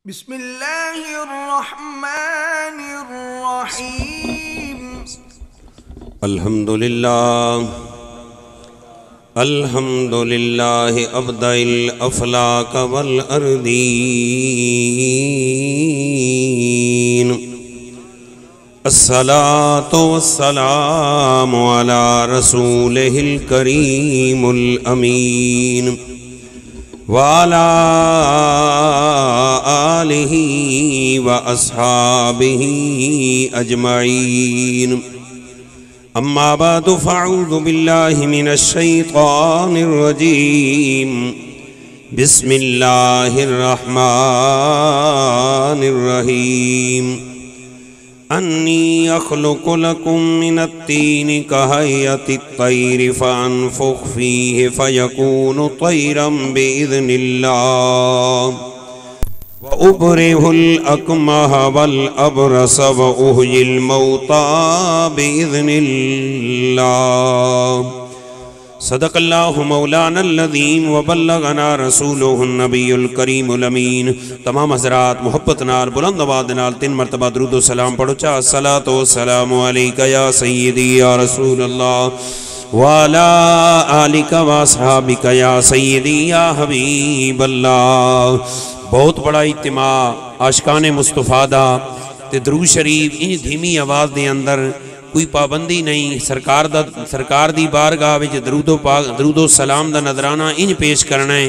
بسم اللہ الرحمن الرحیم الحمدللہ ابدع الافلاک والارضین الصلاة والسلام علی رسولہ الکریم الامین وعلى آلہ واصحابہ اجمعین اما بعد فاعوذ باللہ من الشیطان الرجیم بسم اللہ الرحمن الرحیم انی اخلق لکم من الطین کہیۃ الطیر فانفخ فیہ فیکون طیرا بإذن اللہ وأبرئ الأكمه والأبرص وأحيي الموتى بإذن الله صدق الله مولانا العظیم وبلغنا رسوله النبی الکریم الامین۔ تمام حضرات محبت نال بلند آواز نال 3 مرتبہ درود و سلام پڑھو چا الصلاۃ والسلام علیک یا سیدی یا رسول اللہ وعلی آلک واصحابک یا سیدی یا حبیب اللہ۔ بہت بڑا اجتماع عاشقان مصطفیٰ دا تے درود شریف ان دھیمی آواز دے اندر کوئی پابندی نہیں، سرکار دی بارگاہ وچ درود و سلام دا نظرانہ ان پیش کرنا ہے،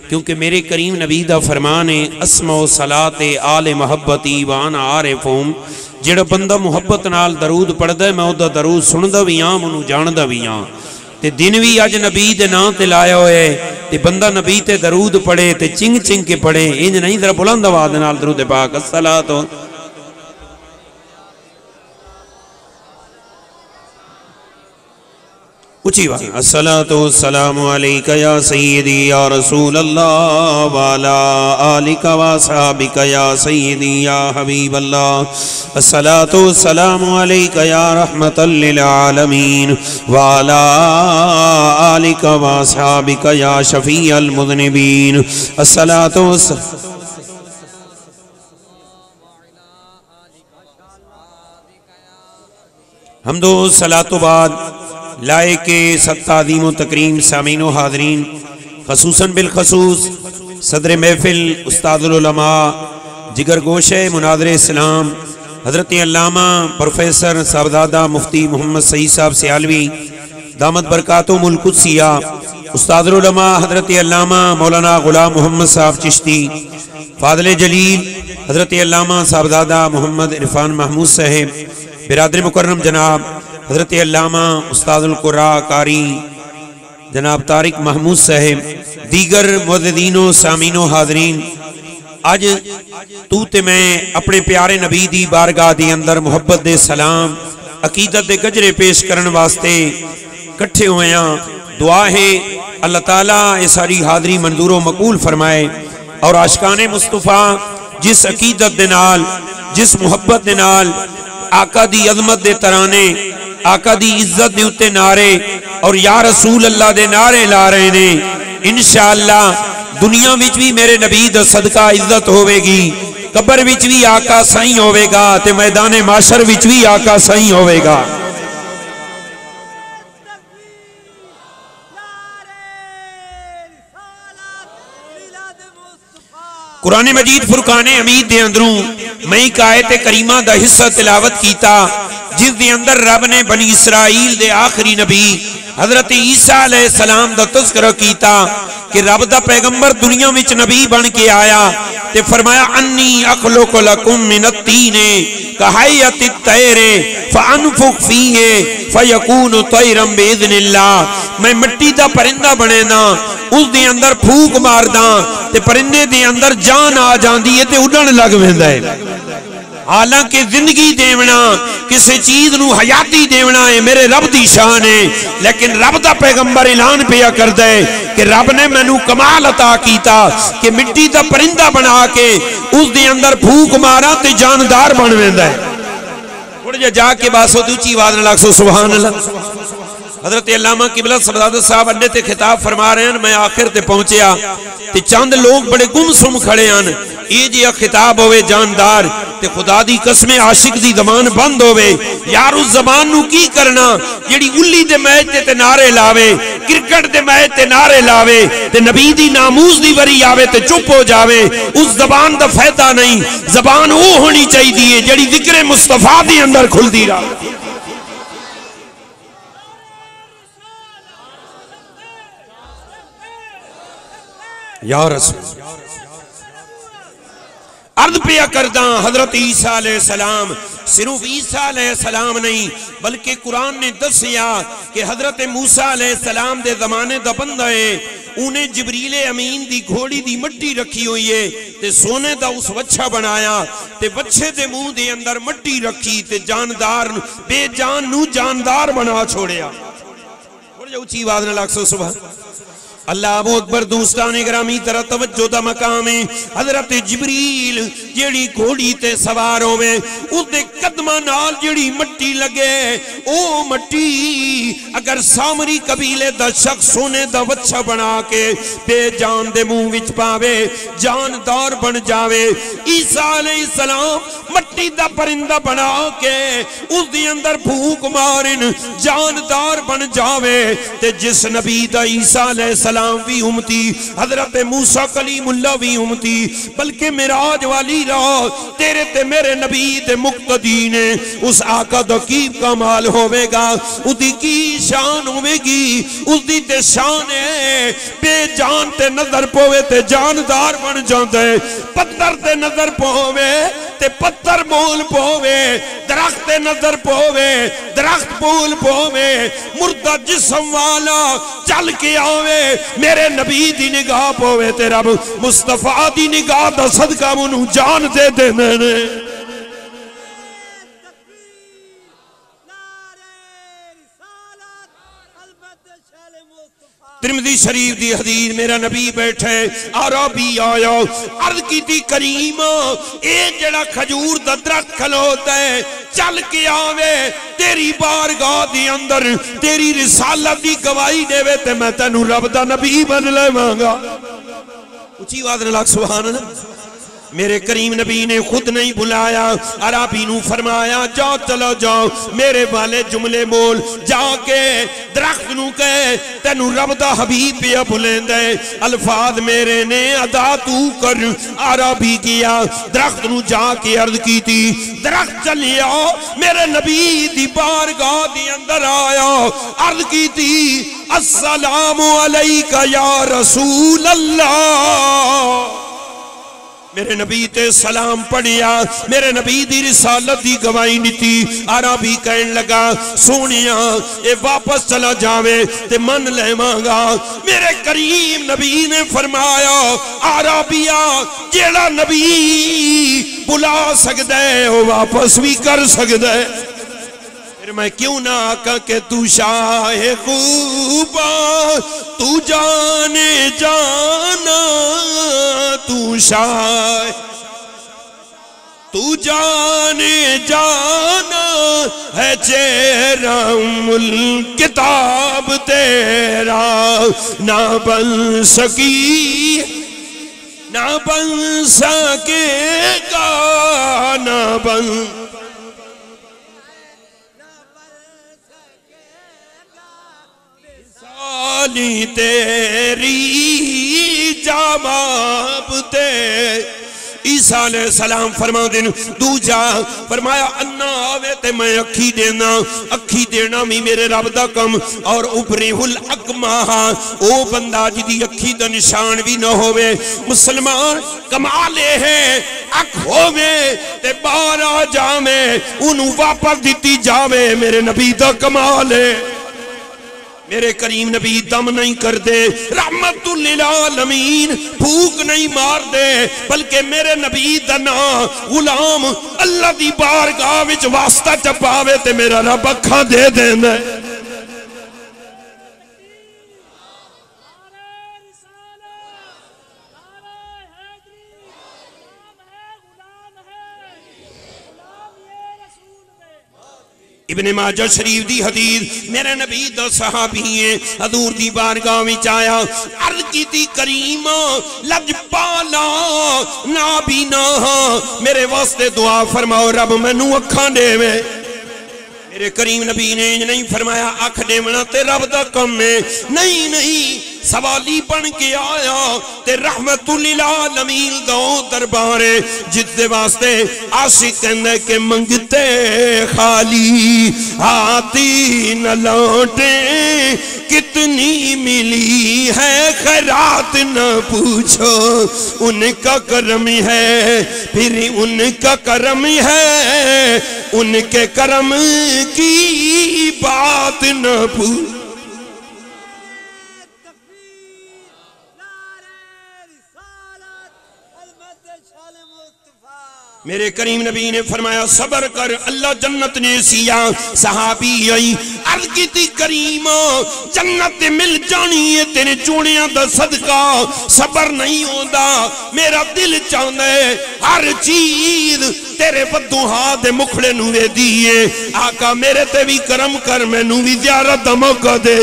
کیونکہ میرے کریم نبی دا فرمان ہے اسمع صلاۃ آل محبتی وانا عارفہم، جڑا بندہ محبت نال درود پڑھدا ہے میں او دا درود سندا وی ہاں منوں جاندا وی ہاں، تے دن بھی اج نبی دے نام تے لایا ہوئے تے بندہ نبی تے درود پڑھے تے چنگ چنگ کے پڑھے، انج نہیں ذرا بلند آواز نال درود پاک الصلاۃ اچھی بات الصلاۃ والسلام علیک یا سیدی یا رسول اللہ وعلی آلک واصحابک یا سیدی یا حبیب اللہ الصلاۃ والسلام علیک یا رحمۃ للعالمین وعلی آلک واصحابک یا شفیع المذنبین الصلاۃ حمد و صلاۃ و بعد لائق ست تعظیم و تکریم سامعین و حاضرین، خصوصاً بالخصوص صدر محفل استاد العلماء جگر گوشہ مناظر اسلام حضرت علامہ پروفیسر صاحبزادہ مفتی محمد سعید صاحب سیالوی دامت برکاتہم القدسیہ، استاد العلماء حضرت علامہ مولانا غلام محمد صاحب چشتی، فاضل جلیل حضرت علامہ صاحبزادہ محمد عرفان محمود صاحب، برادر مکرم جناب حضرت علامہ استاد القراء قاری جناب طارق محمود صاحب، دیگر معززین و سامعین و حاضرین، آج تو تے میں اپنے پیارے نبی دی بارگاہ دی اندر محبت دے سلام عقیدت دے گجرے پیش کرن واسطے کٹھے ہوئے ہیں۔ دعا ہے اللہ تعالیٰ یہ ساری حاضری منظور و مقبول فرمائے، اور عاشقان مصطفیٰ جس عقیدت دے نال جس محبت دے نال آقا دی عظمت دے ترانے آقا دی عزت دے اتے نعرے اور یا رسول اللہ دے نعرے لا رہے نے، انشاءاللہ دنیا وچ بھی میرے نبی دا صدقہ عزت ہوئے گی، قبر وچ بھی آقا سائیں ہوئے گا تے میدان معاشر وچ بھی آقا سائیں ہوئے گا۔ قرآن مجید فرقان حمید دے اندروں میں ایک آیت کریمہ دا حصہ تلاوت کیتا جس دے اندر رب نے بنی اسرائیل دے آخری نبی حضرت عیسیٰ علیہ السلام دا تذکرہ کیتا کہ رب دا پیغمبر دنیا وچ نبی بن کے آیا تے فرمایا انی اخلق لکم من الطین کہیۃ الطیر فانفخ فیہ فیکون طیرا باذن اللہ، میں مٹی دا پرندہ بنے نا اس دے اندر پھوک مارداں تے پرندے دے اندر جان آ جاندی ہے تے اڑن لگ ویندا ہے۔ حالانکہ زندگی دیونا کسی چیز نو حیاتی دیونا ہے میرے رب دی شان ہے، لیکن رب دا پیغمبر اعلان پیا کر دے کہ رب نے میں نو کمال عطا کیتا کہ مٹی دا پرندہ بنا کے اس دے اندر پھوک مارا تے جاندار بن ویندا ہے۔ تھوڑے جا کے باسو دوچی آواز نہ لگ سو سبحان اللہ۔ حضرت علامہ قبلہ صاحب صاحب انڈے تے خطاب فرما رہے ہیں، میں آخر تے پہنچیا تے چاند لوگ بڑے گم سم کھڑے ہیں، یہ جی خطاب ہوئے جاندار تے خدا دی قسم عاشق دی زبان بند ہوئے یار اس زبان نو کی کرنا جیڑی گلی دے میچ تے نعرے لاوے کرکٹ دے میچ تے نعرے لاوے تے نبی دی ناموز دی وری آوے تے چپ ہو جاوے اس زبان دا فائدہ نہیں زبان وہ ہونی چاہی دیئے جیڑی ذکر مصطفیٰ دی اندر کھل دی رہا یا رسول عرض پہ کرداں حضرت عیسیٰ علیہ السلام صرف عیسیٰ علیہ السلام نہیں بلکہ قرآن نے دسیا کہ حضرت موسیٰ علیہ السلام دے زمانے دا بندہ ہے انہیں جبریل امین دی گھوڑی دی مٹی رکھی ہوئی ہے تے سونے دا اس وچھا بنایا تے وچھے دے منہ دے اندر مٹی رکھی تے جاندار بے جان نو جاندار بنا چھوڑیا اور جو اچھی آواز نہ لاکھ سو صبح اللہ ابو اکبر دوستان گرامی طرح توجہ دا مقام ہے حضرت جبریل جیڑی گھوڑی تے سوار ہوئے اس دے قدمہ نال جیڑی مٹی لگے او مٹی اگر سامری قبیلے دا شخص سونے دا وچھا بنا کے بے جان دے منہ وچ پاوے جاندار بن جاوے عیسیٰ علیہ السلام مٹی دا پرندہ بنا کے اس دی اندر بھوک مارن جاندار بن جاوے تے جس نبی دا عیسیٰ علیہ السلام بھی امتی حضرت موسیٰ کلیم اللہ بھی امتی بلکہ معراج والی رات تیرے تے میرے نبی تے مقتدی نے اس آقا دا کی کمال ہوئے گا اس دی کی شان ہوئے گی اس دی تے شان ہے بے جان تے نظر پوے تے جاندار بن جاندے پتھر تے نظر پوے تے پتھر بول پوے درخت تے نظر پوے درخت بول پوے مردہ جسم والا چل کے آوے میرے نبی دی نگاہ پوے تے رب مصطفیٰ دی نگاہ دا صدقہ منو جان دے دے میں نے ترمذی شریف دی حدیث میرا نبی بیٹھے عربی آیا عرض کی تھی کریم اے جڑا کھجور دا درخت کھلوتا ہے چل کے آوے تیری بارگاہ دی اندر تیری رسالت دی گواہی دے وے تے میں تینو رب دا نبی بن لے مانگا اچھی آواز نہ لاکھ سبحان اللہ میرے کریم نبی نے خود نہیں بلایا عربی نو فرمایا جاؤ چلو جاؤ میرے والے جملے بول جا کے درخت نو کہے تینو رب دا حبیب پیا بلند ہے الفاظ میرے نے ادا تو کر عربی کیا درخت نو جا کے عرض کی تھی درخت چلیا میرے نبی دی بارگاہ دی اندر آیا عرض کی تھی السلام علیکہ یا رسول اللہ میرے نبی تے سلام پڑھیا میرے نبی دی رسالت دی گواہی نیتی عربی کہن لگا سونیا اے واپس چلا جاوے تے من لے مانگا میرے کریم نبی نے فرمایا عربیہ جیڑا نبی بلا سکتا ہے وہ واپس بھی کر سکتا ہے پھر میں کیوں نہ آقا کہ تو شاہ خوبا تو جانے جانا تو شاہ تو جانے جانا ہے چہرہ کتاب تیرا نہ بن سکی نہ بن سکے گا نہ بن تیری جواب تے عیسیٰ علیہ السلام فرما دین دو جا فرمایا انا آوے تے میں اکھی دینا بھی میرے رب دا کم اور ابریہ الاکمہ او بندہ جدی اکھی دا نشان بھی نہ ہوئے مسلمان کمالے ہیں اکھ ہوئے تے بارا جامے انہوں واپس دیتی جاوے میرے نبی دا کمالے میرے کریم نبی دم نہیں کر دے رحمت للعالمین بھوک نہیں مار دے بلکہ میرے نبی دنا غلام اللہ دی بارگاہ وچ واسطہ چپاوے تے میرا رب اکھاں دے دینا ابن ماجہ شریف دی حدیث میرے نبی دا صحابی ہے حضور دی بارگاہ وچ آیا عرض کیتی کریم لجپالا نابینا میرے واسطے دعا فرماؤ رب مینوں اکھاں دے میرے کریم نبی نے نہیں فرمایا اکھ دیونا تے رب دا کم ہے نہیں سوالی بن کے آیا تے رحمت للعالمین دا دربارے جس دے واسطے عاشق کہندے کہ منگتے خالی آتی نہ لوٹے کتنی ملی ہے خیرات نہ پوچھو ان کا کرم ہے پھر ان کا کرم ہے ان کے کرم کی بات نہ پوچھو میرے کریم نبی نے فرمایا صبر کر اللہ جنت نے سیا صحابی آئی عرض کی تھی کریم جنت مل جانی ہے تیرے چونیاں دا صدقہ صبر نہیں ہوندہ میرا دل چاہتا ہے ہر چیز تیرے بدوہا دے مکھڑے نوے دیئے آقا میرے تے بھی کرم کر میں نوی زیارت دا موقع دے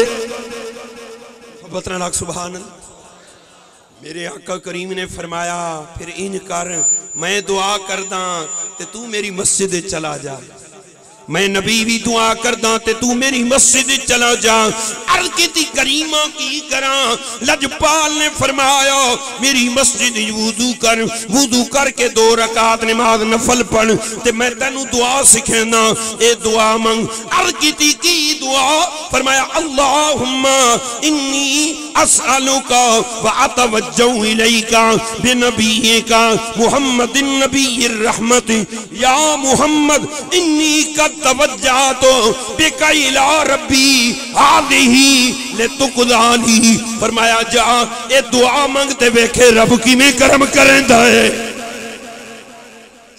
بطرہ لاکھ سبحان اللہ میرے آقا کریم نے فرمایا پھر ان کر میں دعا کرداں تے تو میری مسجد چلا جا میں نبی بھی دعا کرداں تے تو میری مسجد چلا جا عرض کی تھی کریمہ کی کراں لجپال نے فرمایا میری مسجد وضو کر کے 2 رکعت نماز نفل پڑھ تے میں تینوں دعا سکھینا اے دعا منگ عرض کی تھی کی دعا فرمایا اللہم انی اسألوکا واتوجہ الیکا بنبیکا محمد النبی الرحمت یا محمد انی کا توجہاتو بکا الہ ربی آدھی لتقدانی فرمایا جا اے دعا مانگتے بیکھے رب کی میں کرم کریں دائے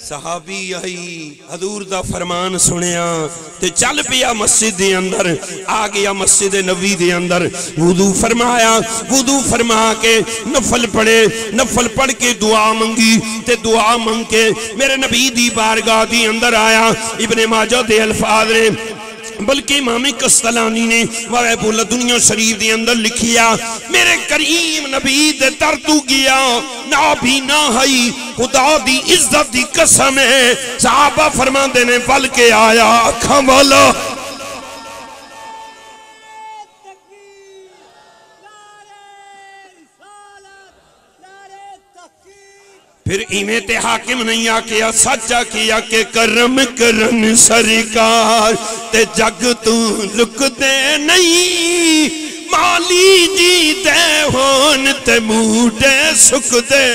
صحابی آئی حضور دا فرمان سنیا تے چل پیا مسجد دے اندر آگیا مسجد نبی دے اندر وضو فرمایا وضو فرما کے نفل پڑھ کے دعا منگی تے دعا منگ کے میرے نبی دی بارگاہ دی اندر آیا ابن ماجہ دے الفاظ نے بلکہ امام قسطلانی نے وائب اللہ دنیا شریف دی اندر لکھیا میرے کریم نبی دے در تو گیا نابی نہ ہائی خدا دی عزت دی قسم ہے صحابہ فرمان دینے پل کے آیا اکھاں والا پھر ایمیت حاکم نہیں آکیا سچا کیا کہ کرم کرن سرکار تے جگ تو لک دے نہیں مالی جی دے ہون تے موٹے سک دے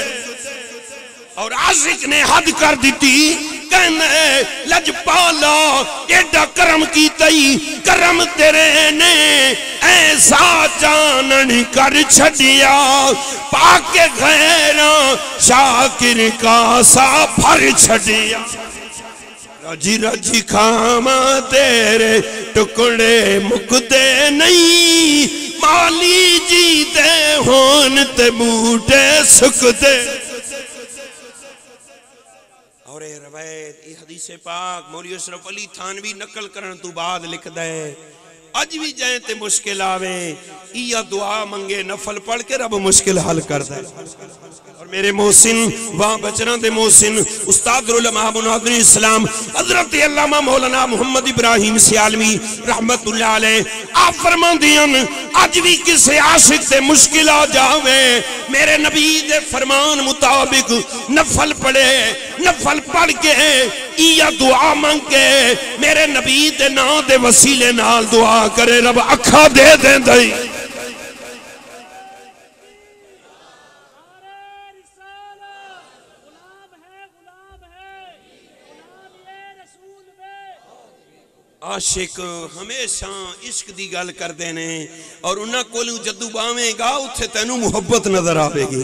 اور عاشق نے حد کر دیتی کہنے لجپالا ایڈا کرم کی تئی کرم تیرے نے ایسا چانن کر چھڑیا پاک غیران شاکر کا سا پھر چھڑیا رجی رجی کھاما تیرے ٹکڑے مکتے نہیں مالی جیتے ہون تے موٹے سکتے اور اے روایت یہ حدیث پاک مولی اشرف علی تھانوی نقل کرن تو بعد لکھ دے اج بھی جائیں تے مشکل آوے یا دعا منگے نفل پڑھ کے رب مشکل حل کر دے اور میرے محسن وہاں بچران دے محسن استاد علماء مناظر اسلام حضرت علامہ مولانا محمد ابراہیم سیالمی رحمت اللہ علیہ آپ فرمان دیان آج بھی کسے عاشق تے مشکل آ جاوے میرے نبی دے فرمان مطابق نفل پڑھے نفل پڑھ کے یا دعا مانگ کے میرے نبی دے نا دے وسیلے نال دعا کرے رب اکھا دے دیں دائی عاشق ہمیشہ عشق دی گل کر دینے اور انہاں کولوں جدو باویں گا اتھے تینوں محبت نظر آوے گی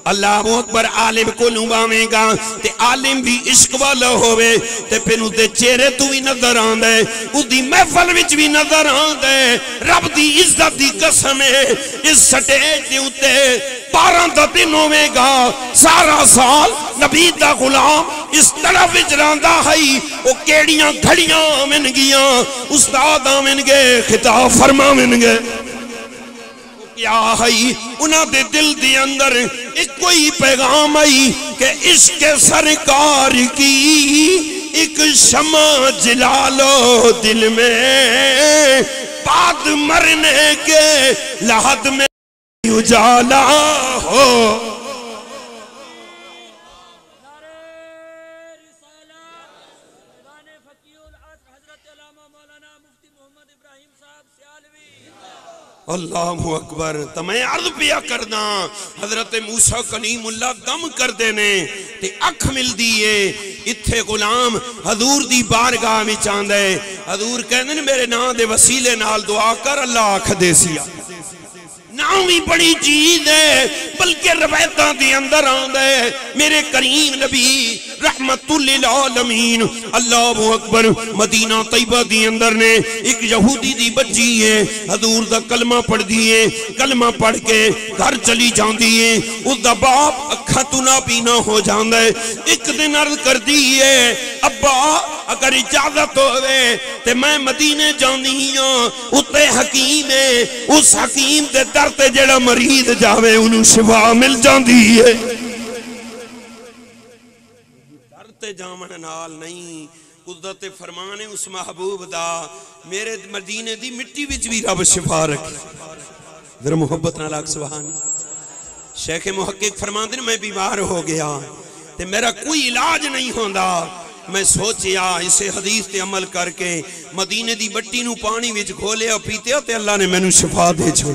اللہ اکبر عالم کولوں باویں گا تے عالم بھی عشق والا ہوئے تے پھر اُدے چہرے تو بھی نظر آن دے اُدی محفل وچ بھی نظر آن دے رب دی عزت دی قسم ہے اس سٹیج دے اُتے 12 دا دن ہوئے گا سارا سال نبی دا غلام اس طرف اجراندا ہے وہ کیڑیاں گھڑیاں من گیاں استاد آمن گے خطاب فرما من گے کیا ہے انہاں دے دل دے اندر ایک کوئی پیغام آئی کہ عشق سرکار کی ایک شمع جلا لو دل میں بعد مرنے کے لحد میں اجالا ہو اللہ اکبر تو میں عرض پیا کرنا حضرت موسیٰ کلیم اللہ دم کر دینے تے اکھ مل دیئے اتھے غلام حضور دی بارگاہ میں چاندے حضور کہنے میرے نام دے وسیلے نال دعا کر اللہ آکھ دے سیا نام بھی بڑی چیز ہے بلکہ روایتاں دی اندر آندے میرے کریم نبی رحمت للعالمین اللہ اکبر مدینہ طیبہ دی اندر نے ایک یہودی دی بچی ہے حضور دا کلمہ پڑھ دیئے کلمہ پڑھ کے گھر چلی جان دیئے اس دا باپ اکھا تنا پینا ہو جان دے ایک دن عرض کر دیئے ابا اگر اجازت ہوئے تے میں مدینے جانی ہوں اتے حکیم ہے اس حکیم دے درتے جڑا مریض جاوے انہوں شفا مل جان دیئے درتے جامن نال نہیں قدرت فرمانے اس محبوب دا میرے مدینے دی مٹی وچ بھی رب شفا رکھے ذرا محبت نہ لاکھ سبحان شیخ محقق فرمان دن میں بیمار ہو گیا تے میرا کوئی علاج نہیں ہوندا میں سوچیا اسے حدیث تے عمل کر کے مدینے دی بٹی نو پانی وچ کھولے اور پیتے تے اللہ نے میں نو شفا دے چھو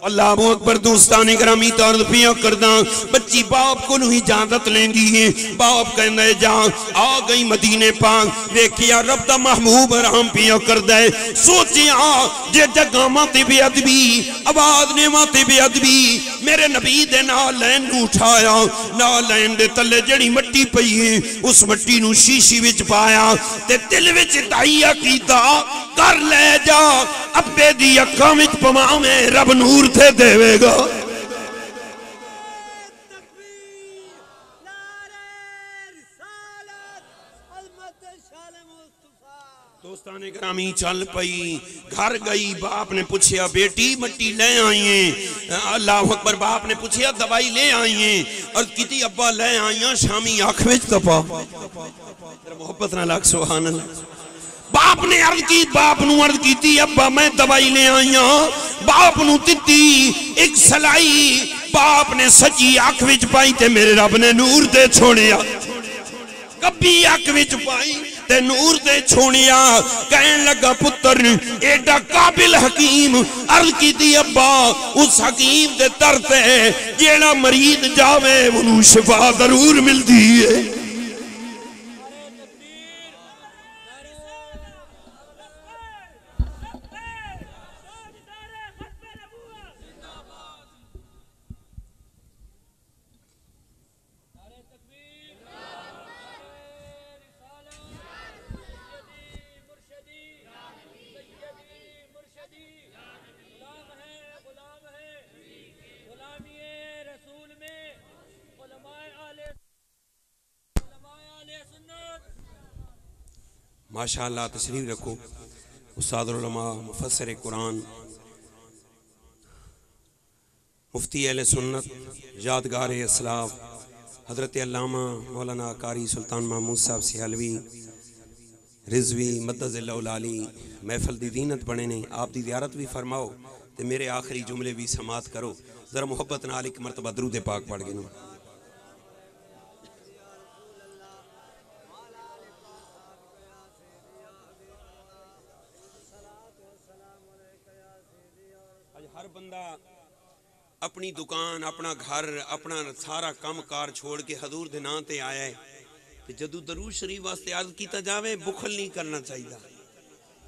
اللہ اکبر دوستانی گرامی تارد پیا کردہ بچی باپ کو نوہی اجازت لین دیئے باپ کہنے جا آ گئی مدینے پاک دیکھیا رب دا محبوب رحم پیا کردہ سوچیا جے جگہ ماتے بے ادبی آواز نے ماتے بے ادبی میرے نبی دے نالین نو اٹھایا نالین دے تلے جڑی مٹی پئیے اس مٹی نو شیشی وچ پایا تے دل وچ دائیا کیتا کر لے جا ابے دی اکھاں وچ پما میں رب نور تھے دے گا دوستان گرامی چل پئی گھر گئی باپ نے پوچھیا بیٹی مٹی لے آئیے اللہ اکبر باپ نے پوچھیا دوائی لے آئیے اور کتی ابا لے آئیے شامی آنکھ وچ تپا محبت نہ لاکھ سبحان اللہ باپ نے عرض کی باپ نو عرض کی تھی ابا میں دوائی لے آئیاں باپ نو تتی ایک سلائی باپ نے سچی آنکھ وچ پائی تے میرے رب نے نور دے چھوڑیا کبھی آنکھ وچ پائی تے نور دے چھوڑیا کہن لگا پتر ایڈا قابل حکیم عرض کی تھی ابا اس حکیم دے ترتے جیڑا مرید جاوے انہوں شفا ضرور مل دیئے ماشاءاللہ تشریف رکھو استاد العلماء مفسر قرآن مفتی اہل سنت یادگار اسلاف حضرت علامہ مولانا قاری سلطان محمود صاحب سیالوی رضوی مدد اللہ العالی محفل دی دینت بنے نے آپ دی زیارت بھی فرماؤ تے میرے آخری جملے بھی سماعت کرو ذرا محبت نال ایک مرتبہ درود پاک پڑھ گئے ہر بندہ اپنی دکان اپنا گھر اپنا سارا کام کار چھوڑ کے حضور دے نام تے آیا ہے کہ جدو درود شریف واسطے عرض کیتا جاوے بخل نہیں کرنا چاہیے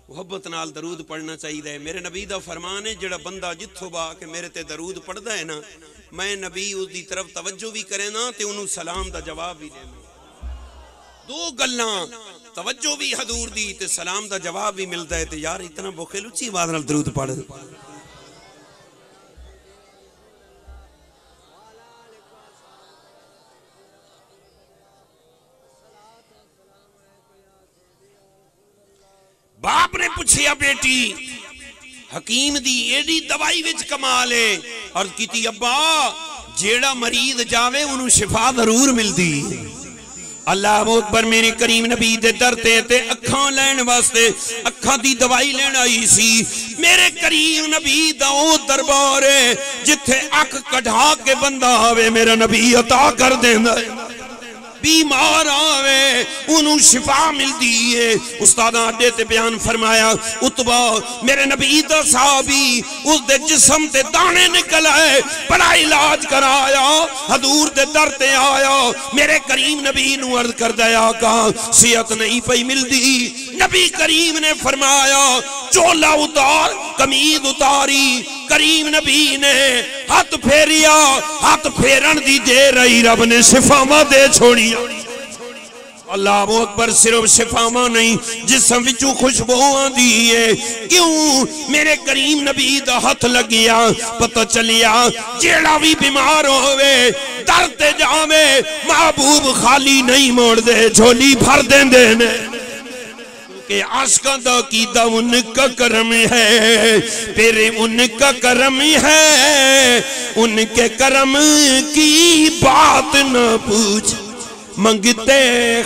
محبت نال درود پڑھنا چاہیے میرے نبی دا فرمان ہے جڑا بندہ جتھو با کہ میرے تے درود پڑھدا ہے نا میں نبی اس دی طرف توجہ بھی کرے نا تے انہوں سلام دا جواب بھی دے دو گلاں توجہ بھی حضور دی تے سلام دا جواب بھی ملتا ہے تے یار اتنا بخل اچھی آواز نال درود پڑھ آپ نے پوچھیا بیٹی حکیم دی ایڈی دوائی وچ کمال ہے، اور کیتی ابا جیڑا مریض جاوے انہوں شفا ضرور ملدی۔ اللہ اکبر، میرے کریم نبی دے درتے تے اکھاں لین واسطے اکھاں دی دوائی لین آئی سی۔ میرے کریم نبی دا او دربار ہے جتھے اکھ کڑھا کے بندہ آوے میرا نبی عطا کر دینا ہے، بیمار آوے انہوں شفا مل دیئے۔ استاد آڈے تے بیان فرمایا اتبا میرے نبی دا صحابی اس دے جسم تے دانے نکل آئے، بڑا علاج کرایا، حضور دے در تے آیا، میرے کریم نبی نو عرض کر دیا کہا صحت نہیں پئی مل دی۔ نبی کریم نے فرمایا چولا اتار، قمیض اتاری، کریم نبی نے ہاتھ پھیریا، ہاتھ پھیرن دی دے رہی رب نے شفاواں دے چھوڑی۔ اللہ اکبر، صرف شفاواں نہیں جسم وچوں خوشبو آندی ہے، کیوں میرے کریم نبی دا ہاتھ لگیا، پتہ چلیا جیڑا بھی بیمار ہوئے در تے جاوے محبوب خالی نہیں موڑ دے، جھولی بھر دیں دینے، کہ عاشقاں دا عقیدہ ان کا کرم ہے، پھر ان کا کرم ہے، ان کے کرم کی بات نہ پوچھ، منگتے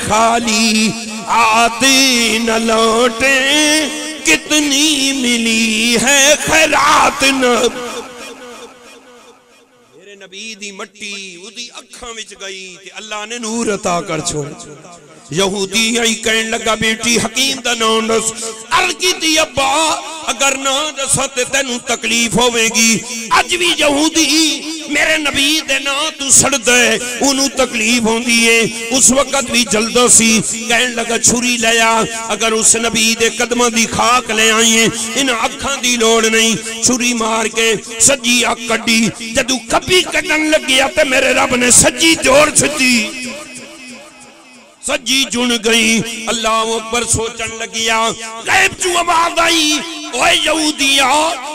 خالی آتے نہ لوٹیں، کتنی ملی ہے خیرات نہ۔ میرے نبی دی مٹی اُدھی اکھاں وچ گئی تے اللہ نے نور عطا کر چھوڑ۔ یہودی آئی کہن لگا بیٹی حکیم دا نام دس، عرض کی تھی ابا اگر نہ دسا تے تینوں تکلیف ہوئے گی، اج بھی یہودی میرے نبی دے نا تو سڑ دے انہوں تکلیف ہوں دیئے، اس وقت بھی جلدہ سی کہن لگا چھری لیا، اگر اس نبی دے قدمہ دی خاک لے آئیں ان اکھاں دی لوڑ نہیں، چھری مار کے سجی اک کڈی، جدو کبھی کڈن لگیا تے میرے رب نے سجی جوڑ چھتی، سجی جن گئی۔ اللہ اکبر، سوچن لگیا غیب جو آواز آئی اوے یہودیا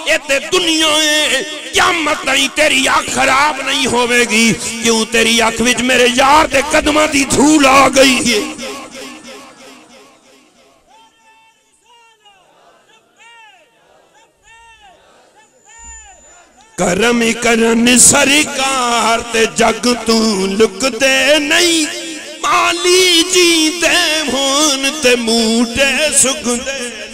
اے تے دنیا ہے، قیامت نہیں تیری آنکھ خراب نہیں ہوئے گی، کیوں تیری آنکھ وچ میرے یار دے قدمہ دی دھول آ گئی ہے۔ کرم کرن سرکار تے جگ تو لک دے نہیں، مالی جی دے ہون تے موٹے سکھ دے